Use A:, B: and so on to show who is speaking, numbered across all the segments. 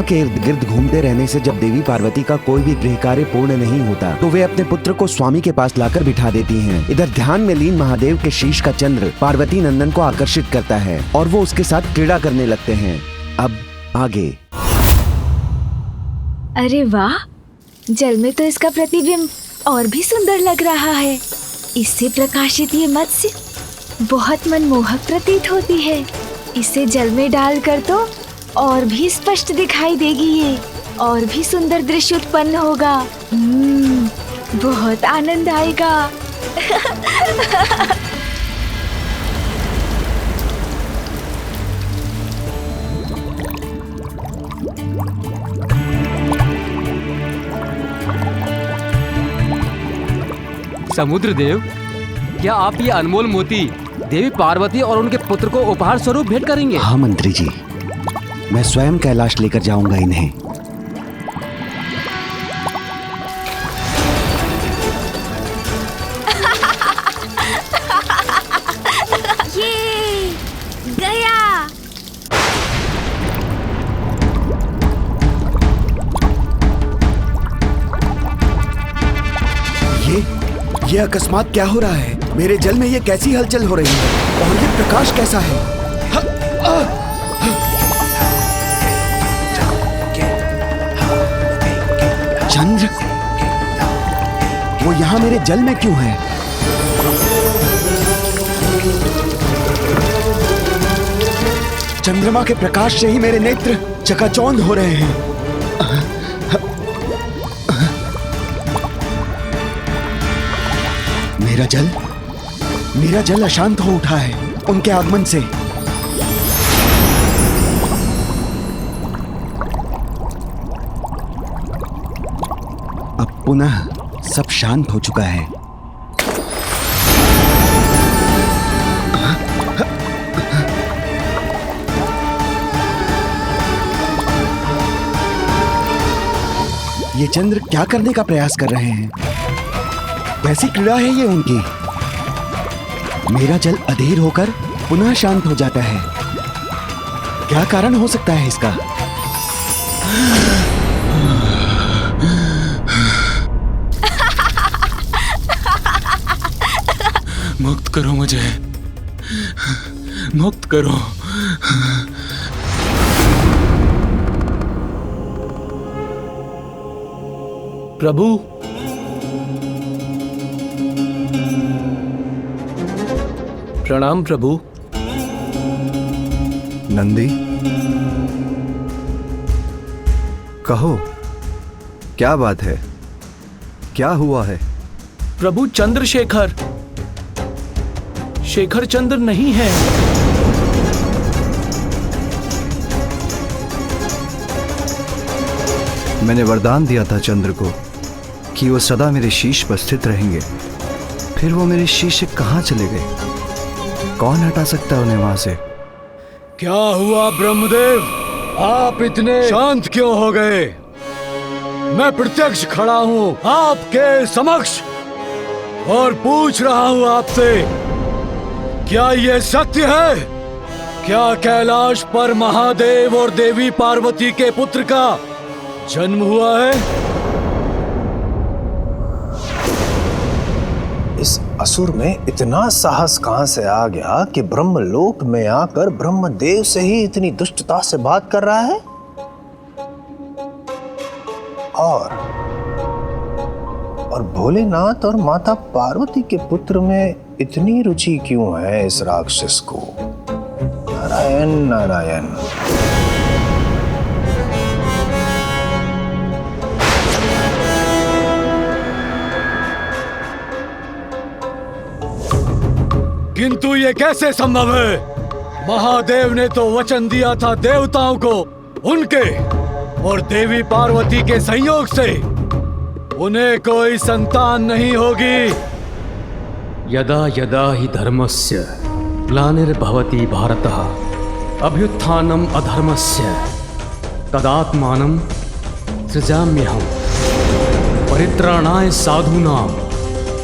A: के इर्द गिर्द घूमते रहने से जब देवी पार्वती का कोई भी गृह कार्य पूर्ण नहीं होता तो वे अपने पुत्र को स्वामी के पास लाकर बिठा देती हैं। इधर ध्यान में लीन महादेव के शीश का चंद्र पार्वती नंदन को आकर्षित करता है और वो उसके साथ क्रीड़ा करने लगते हैं। अब आगे।
B: अरे वाह, जल में तो इसका प्रतिबिंब और भी सुंदर लग रहा है। इससे प्रकाशित ये मत्स्य बहुत मनमोहक प्रतीत होती है। इसे जल में डालकर तो और भी स्पष्ट दिखाई देगी ये, और भी सुंदर दृश्य उत्पन्न होगा। बहुत आनंद आएगा।
C: समुद्र देव, क्या आप ये अनमोल मोती देवी पार्वती और उनके पुत्र को उपहार स्वरूप भेंट करेंगे?
A: हाँ मंत्री जी, मैं स्वयं कैलाश लेकर जाऊंगा इन्हें।
B: ये गया।
A: ये अकस्मात क्या हो रहा है? मेरे जल में ये कैसी हलचल हो रही है और ये प्रकाश कैसा है? चंद्र, वो यहाँ मेरे जल में क्यों है? चंद्रमा के प्रकाश से ही मेरे नेत्र चकाचौंध हो रहे हैं। मेरा जल अशांत हो उठा है उनके आगमन से। अब पुनः सब शांत हो चुका है। ये चंद्र क्या करने का प्रयास कर रहे हैं? कैसी क्रीड़ा है ये उनकी? मेरा जल अधीर होकर पुनः शांत हो जाता है। क्या कारण हो सकता है इसका?
D: मुक्त करो मुझे, मुक्त करो।
E: प्रभु, प्रणाम प्रभु।
F: नंदी, कहो क्या बात है? क्या हुआ है?
E: प्रभु, चंद्रशेखर शेखर चंद्र नहीं है।
F: मैंने वरदान दिया था चंद्र को कि वो सदा मेरे शीश पर स्थित रहेंगे। फिर वो मेरे शीश से कहाँ चले गए? कौन हटा सकता है उन्हें वहां से?
G: क्या हुआ ब्रह्मदेव, आप इतने शांत क्यों हो गए? मैं प्रत्यक्ष खड़ा हूं आपके समक्ष और पूछ रहा हूं आपसे, क्या यह सत्य है? क्या कैलाश पर महादेव और देवी पार्वती के पुत्र का जन्म हुआ है?
H: इस असुर में इतना साहस कहां से आ गया कि ब्रह्मलोक में आकर ब्रह्मदेव से ही इतनी दुष्टता से बात कर रहा है? और भोलेनाथ और माता पार्वती के पुत्र में इतनी रुचि क्यों है इस राक्षस को? नारायण नारायण।
G: किंतु ये कैसे संभव है? महादेव ने तो वचन दिया था देवताओं को, उनके और देवी पार्वती के संयोग से उन्हें कोई संतान नहीं होगी।
C: यदा यदा हि धर्मस्य ग्लानिर्भवति भारतः अभ्युत्थानम् अधर्मस्य तदात्मानं सृजाम्यहम् परित्राणाय साधूनां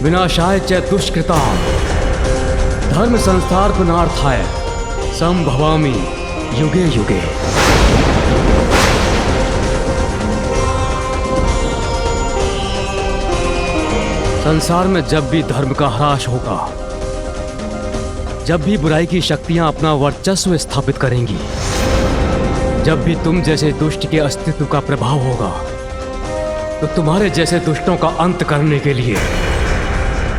C: विनाशाय च दुष्कृतां धर्म संस्थापनार्थाय संभवामि युगे युगे। संसार में जब भी धर्म का ह्रास होगा, जब भी बुराई की शक्तियां अपना वर्चस्व स्थापित करेंगी, जब भी तुम जैसे दुष्ट के अस्तित्व का प्रभाव होगा, तो तुम्हारे जैसे दुष्टों का अंत करने के लिए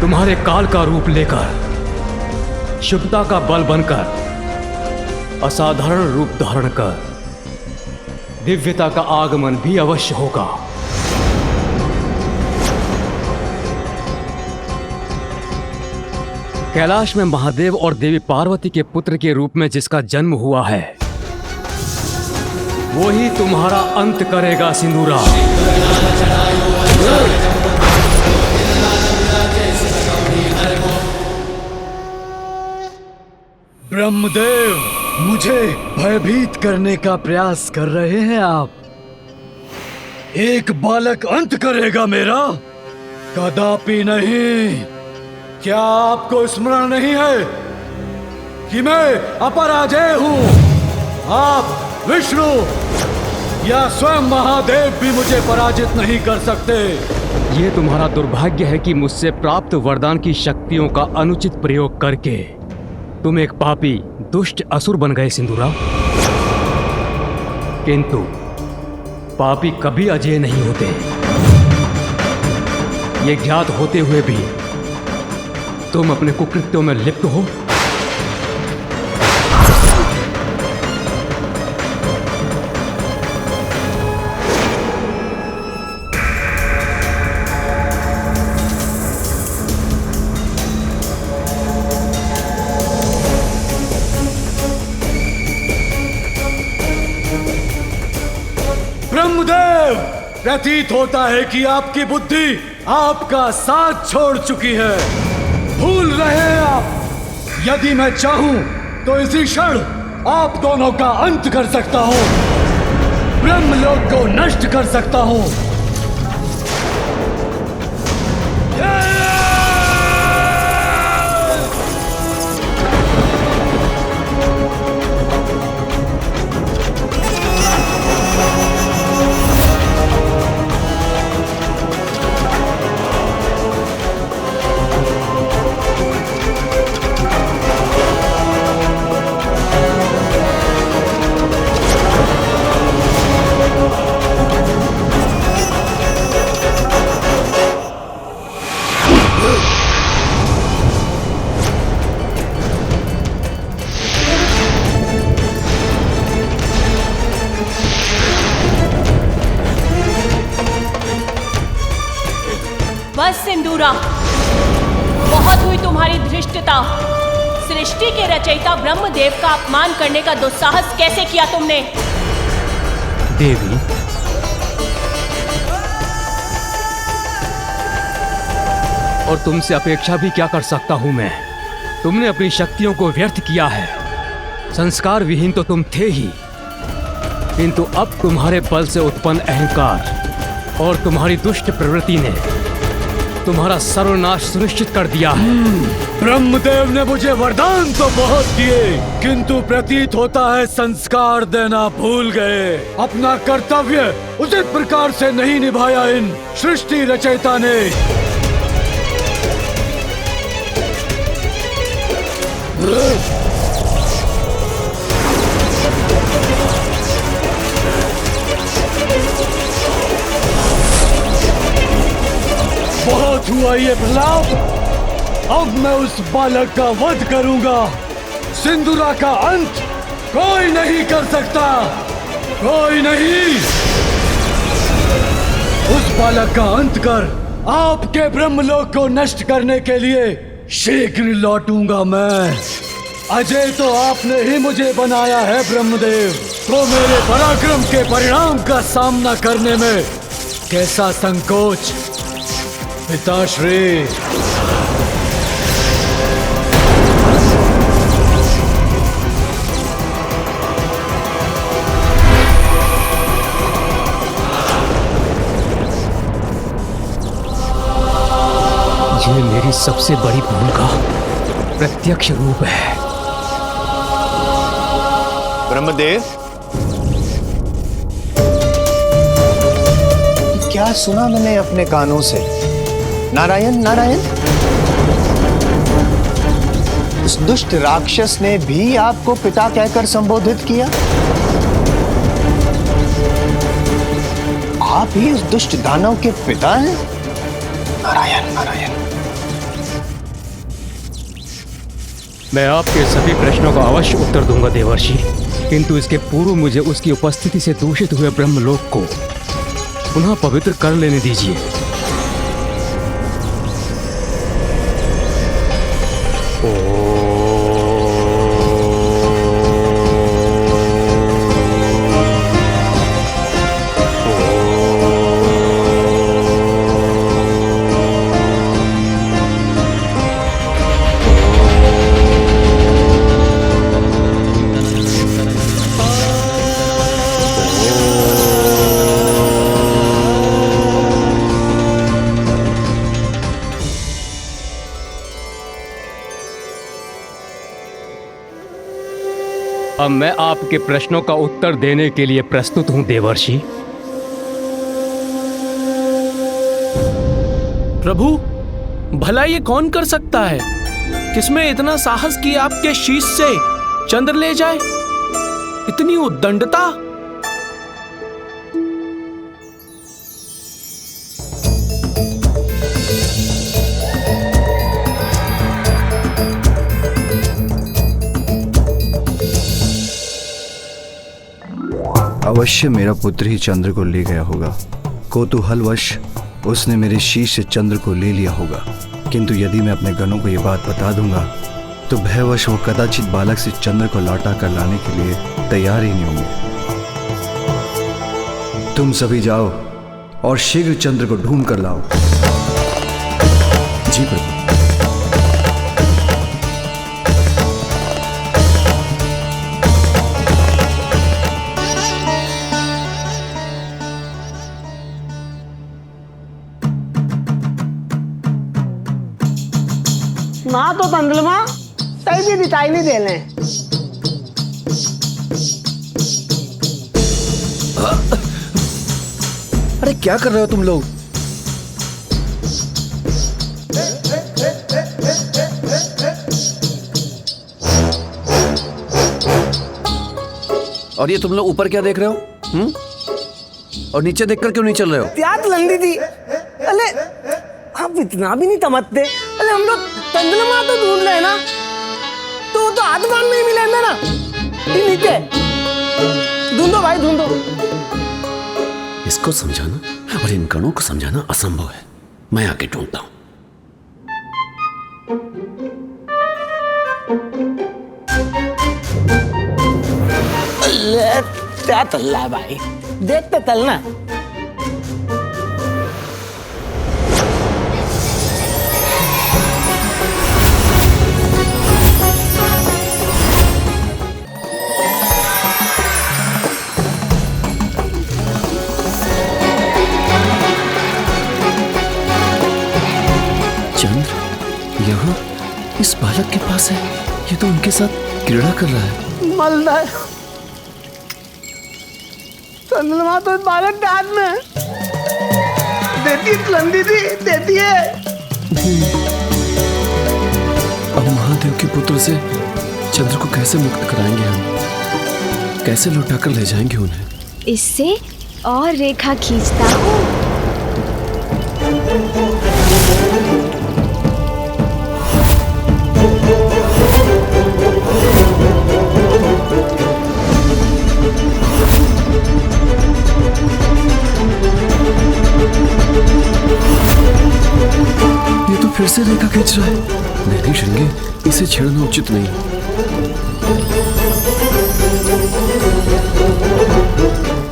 C: तुम्हारे काल का रूप लेकर, शुभता का बल बनकर, असाधारण रूप धारण कर दिव्यता का आगमन भी अवश्य होगा। कैलाश में महादेव और देवी पार्वती के पुत्र के रूप में जिसका जन्म हुआ है, वो ही तुम्हारा अंत करेगा सिंदूरा।
G: ब्रह्मदेव, मुझे भयभीत करने का प्रयास कर रहे हैं आप। एक बालक अंत करेगा मेरा? कदापि नहीं। क्या आपको स्मरण नहीं है कि मैं अपराजेय हूं? आप विष्णु या स्वयं महादेव भी मुझे पराजित नहीं कर सकते।
C: ये तुम्हारा दुर्भाग्य है कि मुझसे प्राप्त वरदान की शक्तियों का अनुचित प्रयोग करके तुम एक पापी दुष्ट असुर बन गए सिंदूरा। किंतु पापी कभी अजेय नहीं होते। ये ज्ञात होते हुए भी तुम अपने कुकृत्यों में लिप्त हो।
G: ब्रह्मदेव, प्रतीत होता है कि आपकी बुद्धि आपका साथ छोड़ चुकी है। भूल रहे हैं आप। यदि मैं चाहूं तो इसी क्षण आप दोनों का अंत कर सकता हूं, ब्रह्मलोक को नष्ट कर सकता हूं।
I: बस सिंदूरा, बहुत हुई तुम्हारी धृष्टता। सृष्टि के रचयिता ब्रह्मदेव का अपमान करने का दुस्साहस कैसे किया तुमने?
C: देवी, और तुमसे अपेक्षा भी क्या कर सकता हूं मैं? तुमने अपनी शक्तियों को व्यर्थ किया है। संस्कार विहीन तो तुम थे ही, किंतु अब तुम्हारे बल से उत्पन्न अहंकार और तुम्हारी दुष्ट प्रवृत्ति ने तुम्हारा सर्वनाश सुनिश्चित कर दिया है।
G: ब्रह्मदेव ने मुझे वरदान तो बहुत दिए, किंतु प्रतीत होता है संस्कार देना भूल गए। अपना कर्तव्य उचित प्रकार से नहीं निभाया इन सृष्टि रचयिता ने। बहुत हुआ ये प्रलाप। अब मैं उस बालक का वध करूंगा। सिंदूरा का अंत कोई नहीं कर सकता, कोई नहीं। उस बालक का अंत कर आपके ब्रह्मलोक को नष्ट करने के लिए शीघ्र लौटूंगा मैं। अजय तो आपने ही मुझे बनाया है ब्रह्मदेव, तो मेरे पराक्रम के परिणाम का सामना करने में कैसा संकोच पिताश्री।
C: ये मेरी सबसे बड़ी भूल का प्रत्यक्ष रूप है।
H: ब्रह्मदेव, क्या सुना मैंने अपने कानों से? नारायण नारायण, उस दुष्ट राक्षस ने भी आपको पिता कहकर संबोधित किया? आप ही उस दुष्ट दानव के पिता हैं? नारायण नारायण।
C: मैं आपके सभी प्रश्नों का अवश्य उत्तर दूंगा देवर्षि, किंतु इसके पूर्व मुझे उसकी उपस्थिति से दूषित हुए ब्रह्मलोक को पुनः पवित्र कर लेने दीजिए। अब मैं आपके प्रश्नों का उत्तर देने के लिए प्रस्तुत हूं देवर्षि।
E: प्रभु, भला ये कौन कर सकता है? किसमें इतना साहस कि आपके शीश से चंद्र ले जाए? इतनी उद्दंडता?
F: अवश्य मेरा पुत्र ही चंद्र को ले गया होगा। कौतूहलवश उसने मेरे शीश से चंद्र को ले लिया होगा, किंतु यदि मैं अपने गणों को यह बात बता दूंगा तो भयवश वो कदाचित बालक से चंद्र को लौटा कर लाने के लिए तैयार ही नहीं होंगे। तुम सभी जाओ और शीघ्र चंद्र को ढूंढ कर लाओ।
D: जी प्रभु।
J: माँ तो तंदलमा तई भी दिखाई नहीं दे रहे।
F: अरे क्या कर रहे हो तुम लोग? और ये तुम लोग ऊपर क्या देख रहे हो? और नीचे देखकर क्यों नहीं चल रहे हो?
J: प्यास लंदी थी। अरे आप इतना भी नहीं तमकते। अरे हम लोग तंदलमा तो ढूंढ रहे हैं ना, तो आसमान में ही मिलेंगे ना। ये नीचे ढूंढो भाई, ढूंढो।
K: इसको समझाना और इन गणों को समझाना असंभव है। मैं आके ढूंढता हूं।
J: क्या तल्ला है भाई, देखते तलना।
K: चंद्र यहाँ इस बालक के पास है। ये तो उनके साथ क्रीड़ा कर रहा है।
J: मलदार चंद्रमा तो बालक के हाथ में देती लंदी थी, देती है।
K: अब महादेव के पुत्र से चंद्र को कैसे मुक्त कराएंगे हम? कैसे लौटा कर ले जाएंगे उन्हें?
B: इससे और रेखा खींचता हूँ।
K: ये तो फिर से रेखा खींच रहा है। नहीं श्रृंगी, इसे छेड़ना उचित नहीं।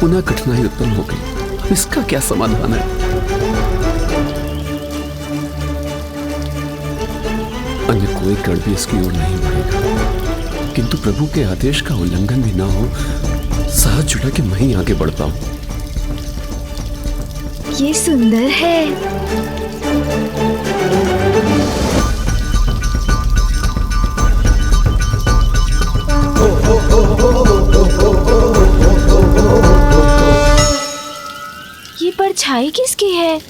K: पुनः कठिनाई उत्पन्न हो गई। इसका क्या समाधान है? अन्य कोई गण भी इसकी ओर नहीं बढ़ेगा, किंतु प्रभु के आदेश का उल्लंघन भी ना हो, साथ जुड़ा के मैं ही आगे बढ़ता हूं।
B: ये सुंदर है। ये परछाई किसकी है?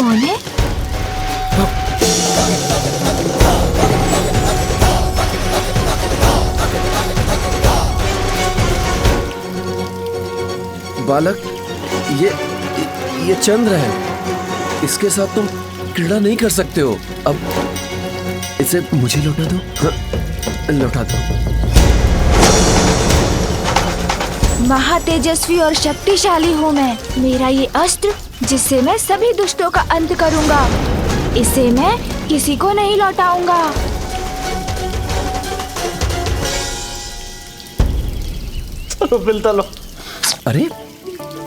B: कौन है?
K: बालक, ये चंद्र है। इसके साथ तुम क्रीड़ा नहीं कर सकते हो। अब इसे मुझे लौटा दो। हाँ, लौटा दो।
B: महातेजस्वी और शक्तिशाली हूँ मैं। मेरा ये अस्त्र जिससे मैं सभी दुष्टों का अंत करूँगा, इसे मैं किसी को नहीं लौटाऊंगा।
J: चलो बिल तलो।
K: अरे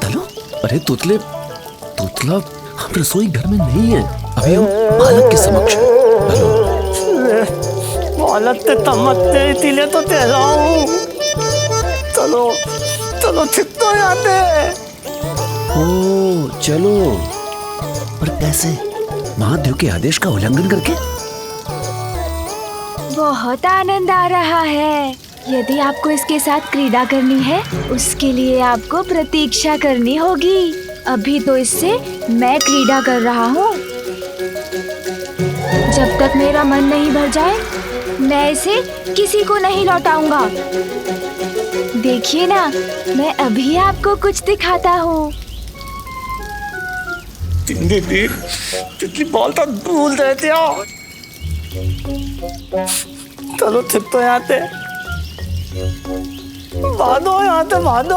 K: तलो, अरे तुतला हम रसोई घर में नहीं है, अभी हम बालक के समक्ष हैं।
J: बालक ते तमत्ते तिले तो तेरा हूँ। चलो चलो छित्तो आते।
K: ओ चलो, पर कैसे? महादेव के आदेश का उल्लंघन करके?
B: बहुत आनंद आ रहा है। यदि आपको इसके साथ क्रीड़ा करनी है, उसके लिए आपको प्रतीक्षा करनी होगी। अभी तो इससे मैं क्रीड़ा कर रहा हूँ। जब तक मेरा मन नहीं भर जाए, मैं इसे किसी को नहीं लौटाऊंगा। देखिए ना, मैं अभी आपको कुछ दिखाता हूँ।
J: तितली बोलता भूल जाते हो। चलो छित्तो आते। बांधो यहाँ पे बांधो।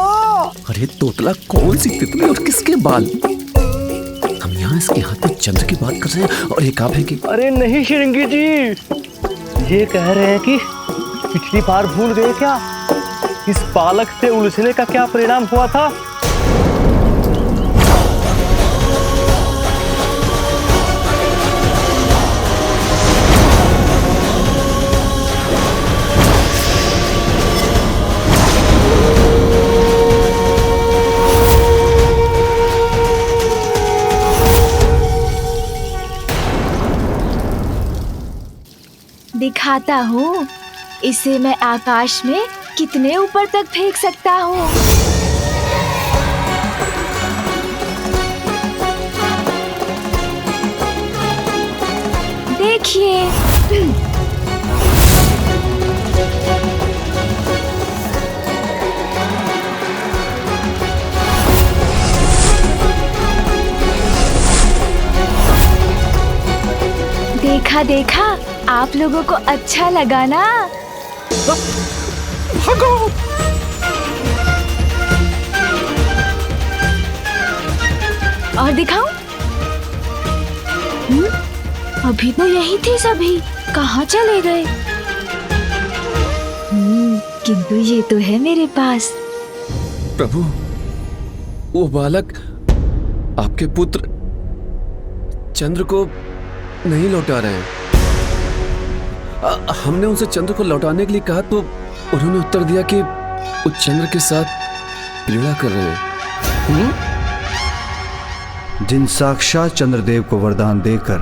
K: अरे तोतला, कौन सी तितली और किसके बाल? हम यहाँ इसके हाथ में चंद्र की बात कर रहे हैं और ये कहाँ फेंके?
J: अरे नहीं श्रृंगी जी, ये कह रहे हैं कि पिछली बार भूल गए क्या, इस बालक से उलझने का क्या परिणाम हुआ था?
B: दिखाता हूँ, इसे मैं आकाश में कितने ऊपर तक फेंक सकता हूँ। देखिए। देखा देखा, आप लोगों को अच्छा लगा ना?
J: भागो।
B: और दिखाऊं? अभी तो यही थे सभी, कहाँ चले गए? किंतु ये तो है मेरे पास।
K: प्रभु, वो बालक आपके पुत्र चंद्र को नहीं लौटा रहे हैं। हमने उनसे चंद्र को लौटाने के लिए कहा तो उन्होंने उत्तर दिया कि वो चंद्र के साथ क्रीड़ा कर रहे हैं।
F: जिन साक्षात चंद्रदेव को वरदान देकर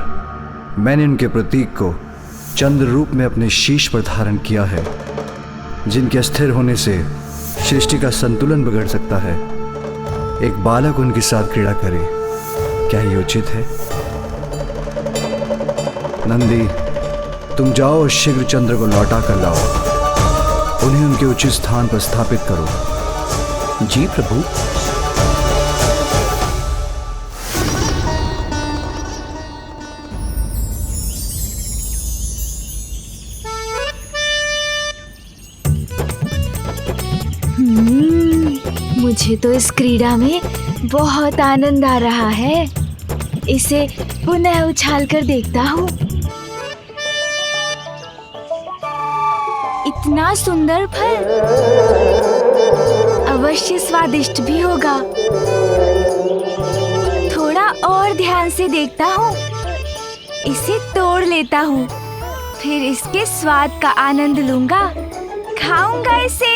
F: मैंने उनके प्रतीक को चंद्र रूप में अपने शीश पर धारण किया है, जिनके अस्थिर होने से सृष्टि का संतुलन बिगड़ सकता है, एक बालक उनके साथ क्रीड़ा करे, क्या ये उचित है? नंदी, तुम जाओ और शीघ्र चंद्र को लौटा कर लाओ। उन्हें उनके उचित स्थान पर स्थापित करो।
K: जी प्रभु।
B: मुझे तो इस क्रीड़ा में बहुत आनंद आ रहा है। इसे पुनः उछाल कर देखता हूँ। इतना सुंदर फल, अवश्य स्वादिष्ट भी होगा। थोड़ा और ध्यान से देखता हूँ। इसे तोड़ लेता हूँ, फिर इसके स्वाद का आनंद लूंगा, खाऊंगा इसे।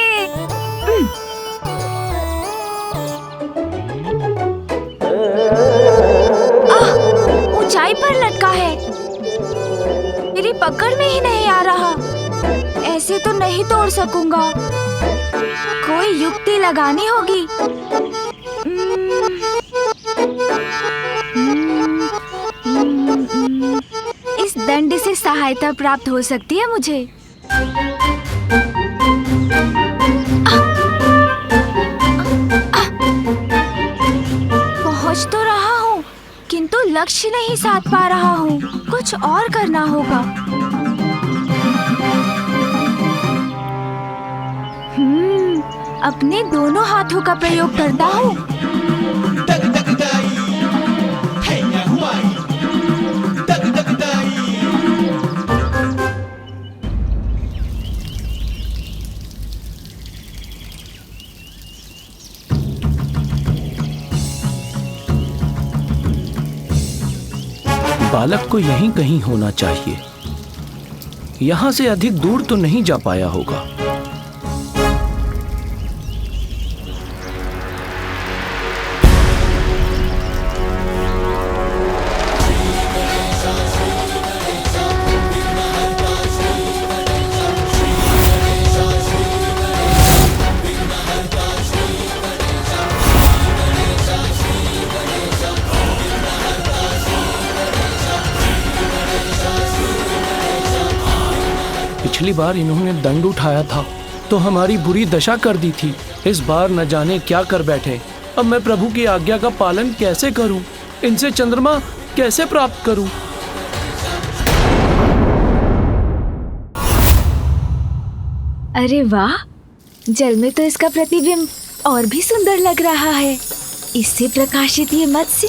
B: ऊंचाई पर लटका है, मेरी पकड़ में ही नहीं आ रहा। ऐसे तो नहीं तोड़ सकूंगा, कोई युक्ति लगानी होगी। से सहायता प्राप्त हो सकती है मुझे? पहुंच तो रहा हूँ, किंतु लक्ष्य नहीं साध पा रहा हूँ। कुछ और करना होगा। अपने दोनों हाथों का प्रयोग करता हूँ।
E: बालक को यहीं कहीं होना चाहिए। यहां से अधिक दूर तो नहीं जा पाया होगा। पिछली बार इन्होंने दंड उठाया था तो हमारी बुरी दशा कर दी थी। इस बार न जाने क्या कर बैठे। अब मैं प्रभु की आज्ञा का पालन कैसे करूं? इनसे चंद्रमा कैसे प्राप्त करूं?
B: अरे वाह, जल में तो इसका प्रतिबिंब और भी सुंदर लग रहा है। इससे प्रकाशित ये मत्स्य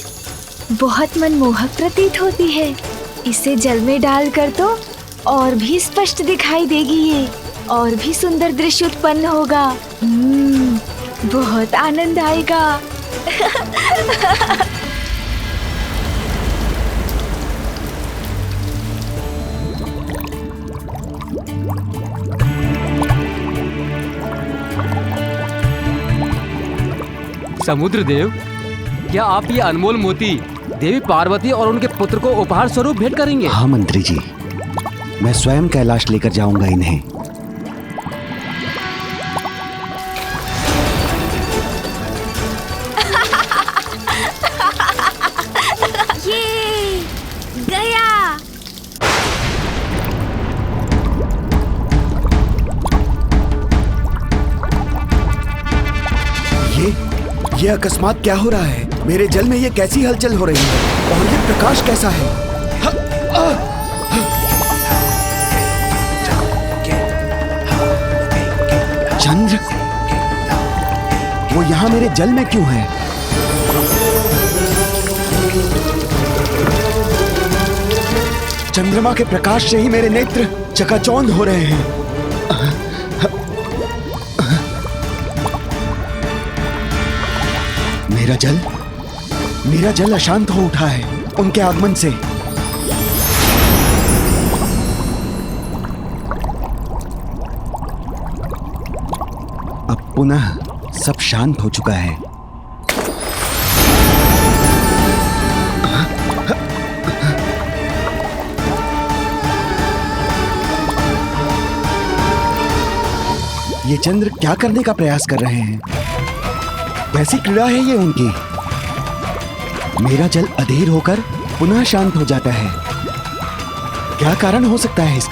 B: बहुत मनमोहक प्रतीत होती है। इसे जल में डालकर तो और भी स्पष्ट दिखाई देगी ये, और भी सुंदर दृश्य उत्पन्न होगा। बहुत आनंद आएगा।
C: समुद्र देव, क्या आप ये अनमोल मोती देवी पार्वती और उनके पुत्र को उपहार स्वरूप भेंट करेंगे?
A: हाँ मंत्री जी, मैं स्वयं कैलाश लेकर जाऊंगा इन्हें।
B: ये गया।
A: ये अकस्मात क्या हो रहा है? मेरे जल में ये कैसी हलचल हो रही है? और ये प्रकाश कैसा है? चंद्र, वो यहाँ मेरे जल में क्यों है? चंद्रमा के प्रकाश से ही मेरे नेत्र चकाचौंध हो रहे हैं। मेरा जल अशांत हो उठा है उनके आगमन से। अब पुनः सब शांत हो चुका है। ये चंद्र क्या करने का प्रयास कर रहे हैं? कैसी क्रीड़ा है ये उनकी? मेरा जल अधीर होकर पुनः शांत हो जाता है। क्या कारण हो सकता है इसका?